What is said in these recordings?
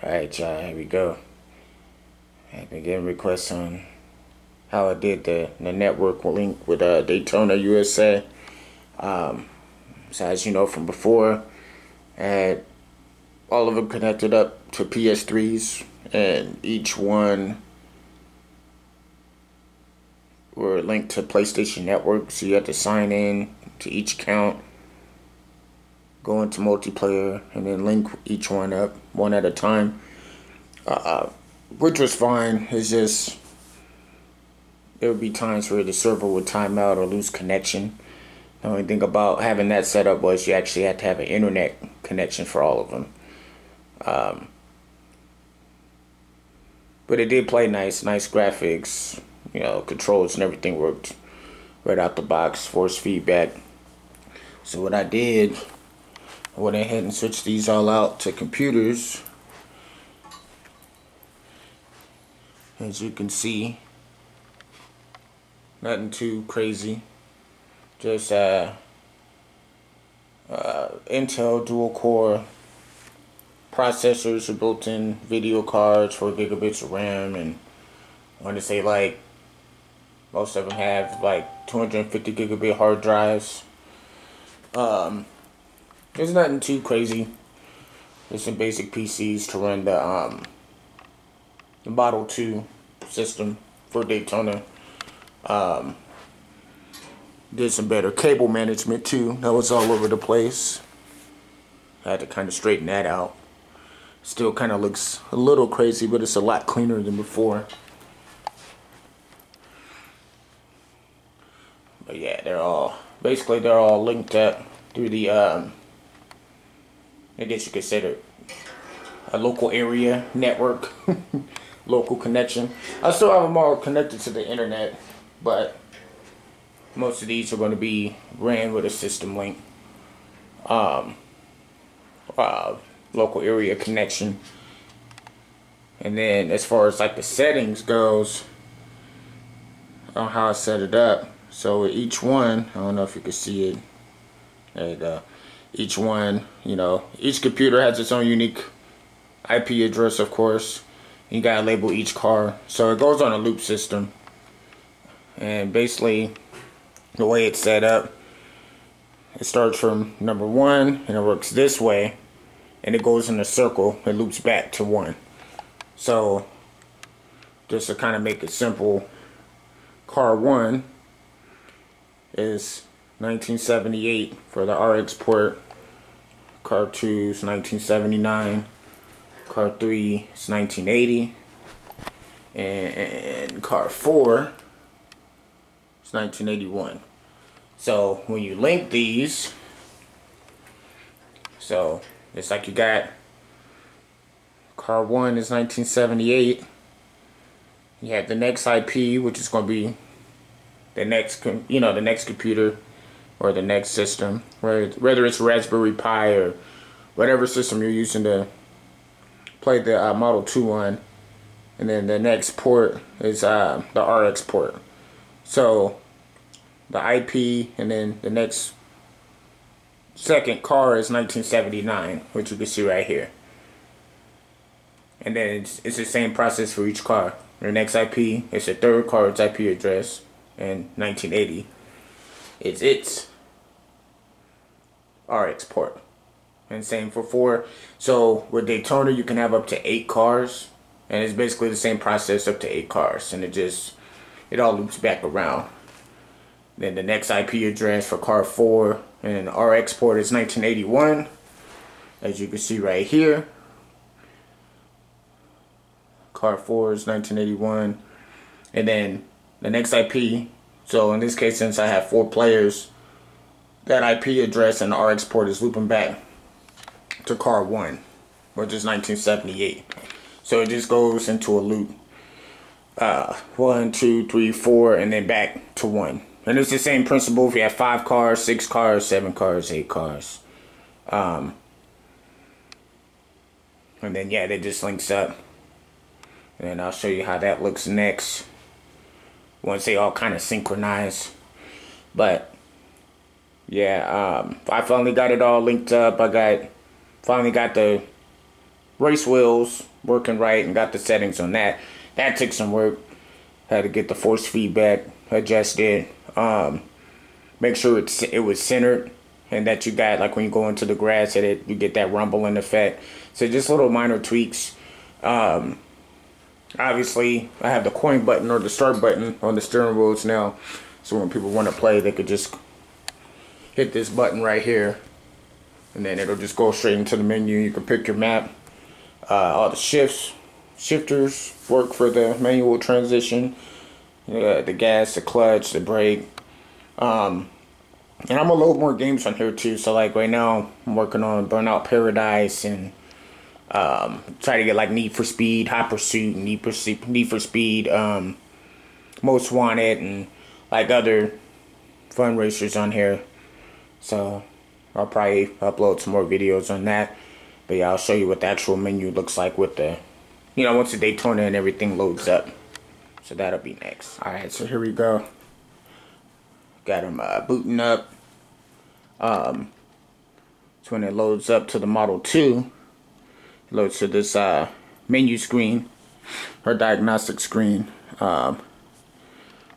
Alright, y'all, here we go. I've been getting requests on how I did the network link with Daytona, USA. So as you know from before, I had all of them connected up to PS3s, and each one were linked to PlayStation Network, so you had to sign in to each account, go into multiplayer, and then link each one up one at a time, which was fine. It's just there would be times where the server would time out or lose connection. The only thing about having that set up was you actually had to have an internet connection for all of them. But it did play nice graphics, controls and everything worked right out the box, force feedback. So what I did, I went ahead and switched these all out to computers. As you can see, nothing too crazy. Just Intel dual core processors with built-in video cards, 4 gigabits of RAM, and I want to say like most of them have like 250 gigabit hard drives. There's nothing too crazy. There's some basic PCs to run the Model 2 system for Daytona. Did some better cable management too. That was all over the place. I had to kind of straighten that out. Still kind of looks a little crazy, but it's a lot cleaner than before. But yeah, they're all linked up through the I guess you could say it a local area network, local connection. I still have them all connected to the internet, but most of these are going to be ran with a system link, local area connection. And then as far as like the settings goes, on how I set it up. So each one, I don't know if you can see it. There you go. Each one, each computer has its own unique IP address, of course. You gotta label each car. So it goes on a loop system. And basically, the way it's set up, it starts from number 1 and it works this way, and it goes in a circle. It loops back to 1. So just to kind of make it simple, car 1 is 1978 for the RX port. Car 2 is 1979. Car 3 is 1980. And car 4 is 1981. So when you link these, so it's like you got car 1 is 1978. You have the next IP, which is going to be the next, the next computer or the next system, right? Whether it's Raspberry Pi or whatever system you're using to play the Model 2 on. And then the next port is the RX port. So the IP, and then the next second car is 1979, which you can see right here. And then it's the same process for each car. The next IP is the third car's IP address, and 1980 is its RX port. And same for 4. So with Daytona, you can have up to 8 cars, and it's basically the same process up to 8 cars, and it all loops back around. Then the next IP address for car 4 and the RX port is 1981, as you can see right here. Car 4 is 1981, and then the next IP. So in this case, since I have 4 players, that IP address and the RX port is looping back to car 1, which is 1978. So it just goes into a loop. 1, 2, 3, 4, and then back to 1. And it's the same principle if you have 5 cars, 6 cars, 7 cars, 8 cars. And then yeah, that just links up. And then I'll show you how that looks next, once they all kind of synchronize. But yeah, I finally got it all linked up. I finally got the race wheels working right and got the settings on that. That took some work. Had to get the force feedback adjusted. Make sure it was centered, and that you got, like when you go into the grass, that you get that rumbling effect. So just little minor tweaks. Obviously, I have the coin button or the start button on the steering wheels now. So when people want to play, they could just hit this button right here, and then it'll just go straight into the menu. You can pick your map. All the shifters work for the manual transition. The gas, the clutch, the brake. And I'm gonna load more games on here too. So like right now, I'm working on Burnout Paradise and try to get like Need for Speed, Hot Pursuit, Need for Speed, Most Wanted, and like other fun racers on here. So I'll probably upload some more videos on that. But yeah, I'll show you what the actual menu looks like with the, once the Daytona and everything loads up. So that'll be next. Alright, so here we go. Got them booting up. So when it loads up to the Model 2, it loads to this menu screen, or diagnostic screen, where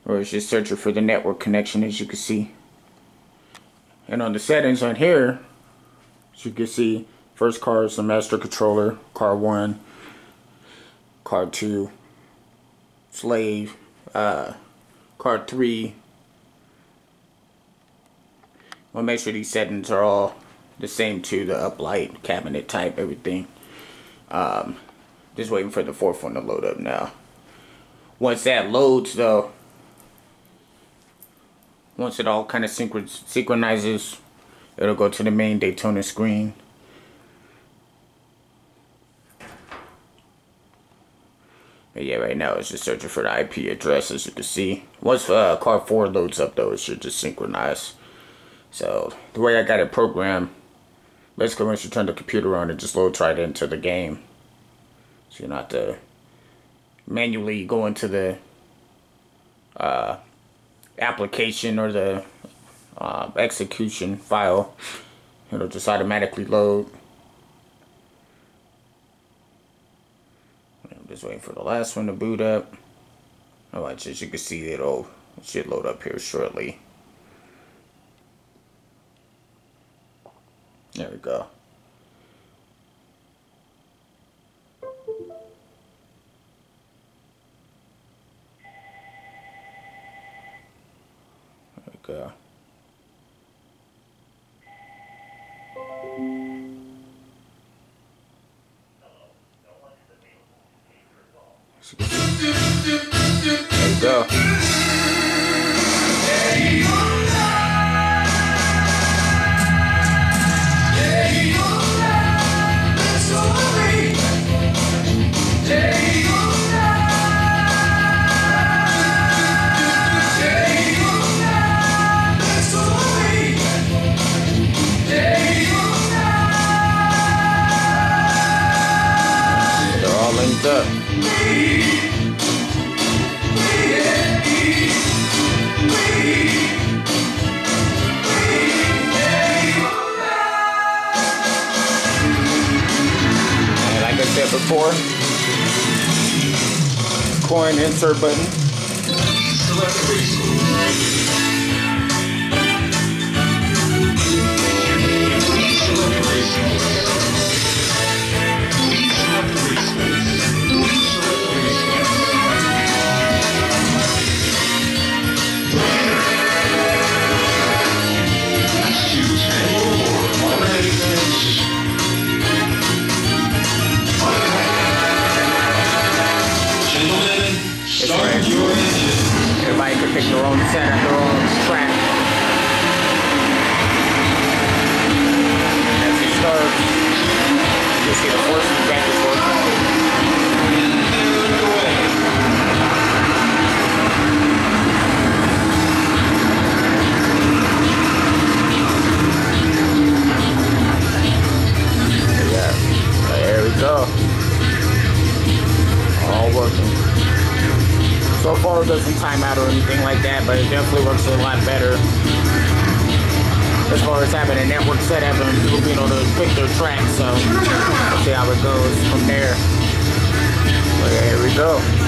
it's just searching for the network connection, as you can see. And on the settings on here, as you can see, first car is the master controller, car 1, car 2, slave, car 3. We'll make sure these settings are all the same too, the uplight, cabinet type, everything. Just waiting for the fourth one to load up now. Once that loads though, once it all kind of synchronizes, it'll go to the main Daytona screen. But yeah, right now it's just searching for the IP address, as you can see. Once car 4 loads up though, it should just synchronize. So the way I got it programmed, basically once you turn the computer on, it just loads right into the game. So you don't have to manually go into the application or the execution file. It'll just automatically load. I'm just waiting for the last one to boot up. Alright, as you can see, it should load up here shortly. There we go. There we go. There we go. They're all linked up. Before, coin insert button. Everybody can pick their own set at their own track. As it starts, you'll see the force feedback is working. Yeah, there we go. All working. So far it doesn't time out or anything like that, but it definitely works a lot better as far as having a network setup and people being able to pick their tracks. So we'll see how how it goes from there. But yeah, here we go.